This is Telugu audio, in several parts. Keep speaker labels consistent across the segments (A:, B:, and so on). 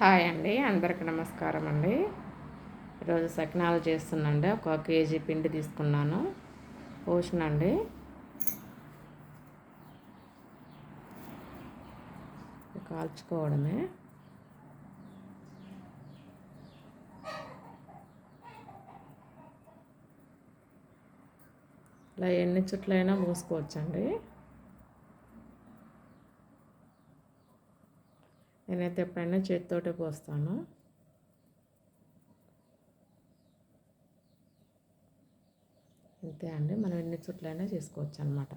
A: హాయ్ అండి, అందరికి నమస్కారం అండి. ఈరోజు సకినాలు చేస్తున్నాండి. 1 కేజీ పిండి తీసుకున్నాను. పోషనండి. కాల్చుకోవడమే. ఇలా ఎన్ని చుట్లైనా పోసుకోవచ్చండి. నేనైతే ఎప్పుడైనా చేతితోటే పోస్తాను. అంతే అండి, మనం ఎన్ని చుట్లైనా చేసుకోవచ్చు అన్నమాట.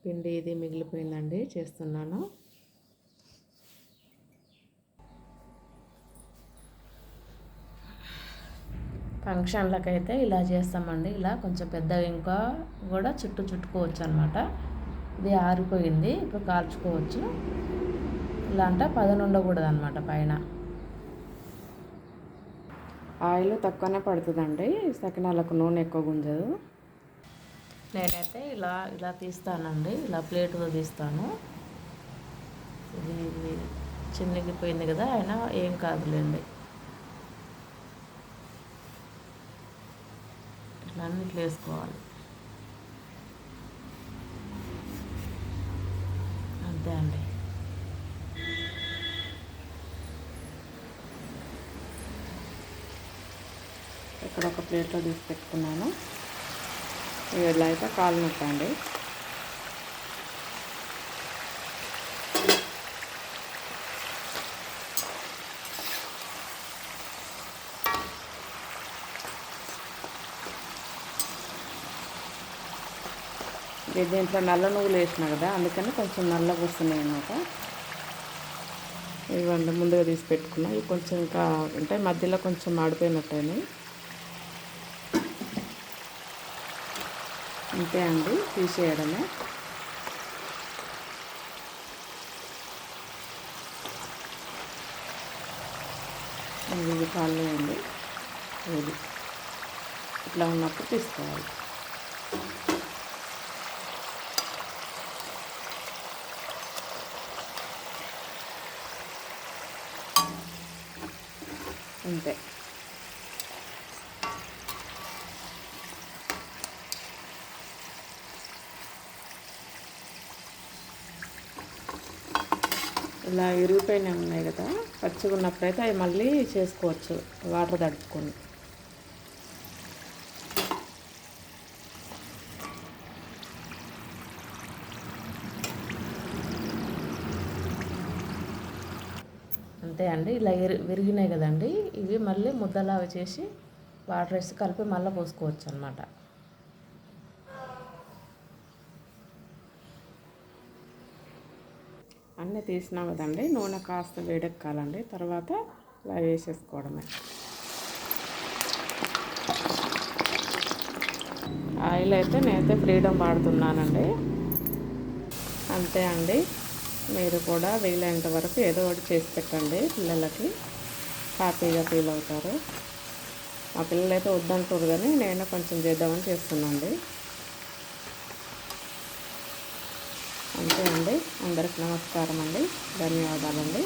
A: పిండి ఇది మిగిలిపోయిందండి, చేస్తున్నాను. ఫంక్షన్లకైతే ఇలా చేస్తామండి. ఇలా కొంచెం పెద్దగా ఇంకా కూడా చుట్టుకోవచ్చు అనమాట. ఇది ఆరిపోయింది, ఇప్పుడు కాల్చుకోవచ్చు. ఇలా అంటే పదను ఉండకూడదు అనమాట. పైన ఆయిల్ తక్కువనే పడుతుందండి, సకినాలకు నూనె ఎక్కువ గుంజదు. నేనైతే ఇలా తీస్తానండి, ఇలా ప్లేటులో తీస్తాను. ఇది చిన్నగిపోయింది కదా, అయినా ఏం కాదులేండి. ఇట్లా అన్నిట్లు వేసుకోవాలి. అంతే అండి. ఇక్కడ ఒక ప్లేట్లో తీసి పెట్టుకున్నాను. ఇలా అయితే కాలినట్టండి. దీంట్లో నల్ల నువ్వులు వేసిన కదా, అందుకని కొంచెం నల్లగా వస్తున్నాయి అన్నమాట. ఇవ్వండి, ముందుగా తీసి పెట్టుకున్నా. ఇవి కొంచెం ఇంకా అంటే మధ్యలో కొంచెం మాడిపోయినట్టయినాయి. అంతే అండి, తీసేయడమే. ఇది కాలేయండి. ఇది ఇట్లా ఉన్నప్పుడు తీసుకోవాలి. అంతే. ఇలా ఇరిగిపోయినవి ఉన్నాయి కదా, పచ్చిగా ఉన్నప్పుడైతే అవి మళ్ళీ చేసుకోవచ్చు వాటర్ తడుపుకొని. అంతే అండి, ఇలా విరిగినాయి కదండి, ఇవి మళ్ళీ ముద్దలాగా చేసి వాటర్ వేసి కలిపి మళ్ళీ పోసుకోవచ్చు అన్నమాట. అన్నీ తీసినాం కదండి, నూనె కాస్త వేడెక్కాలండి. తర్వాత ఇలా వేసేసుకోవడమే. ఆయిల్ అయితే నేనైతే ఫ్రీడమ్ వాడుతున్నానండి. అంతే అండి, మీరు కూడా వీలైనంత వరకు ఏదో ఒకటి చేసి పెట్టండి, పిల్లలకి హ్యాపీగా ఫీల్ అవుతారు. మా పిల్లలైతే వద్దంటారు, కానీ నేను కొంచెం చేద్దామని చేస్తున్నాండి. అంతే అండి, అందరికి నమస్కారం అండి, ధన్యవాదాలండి.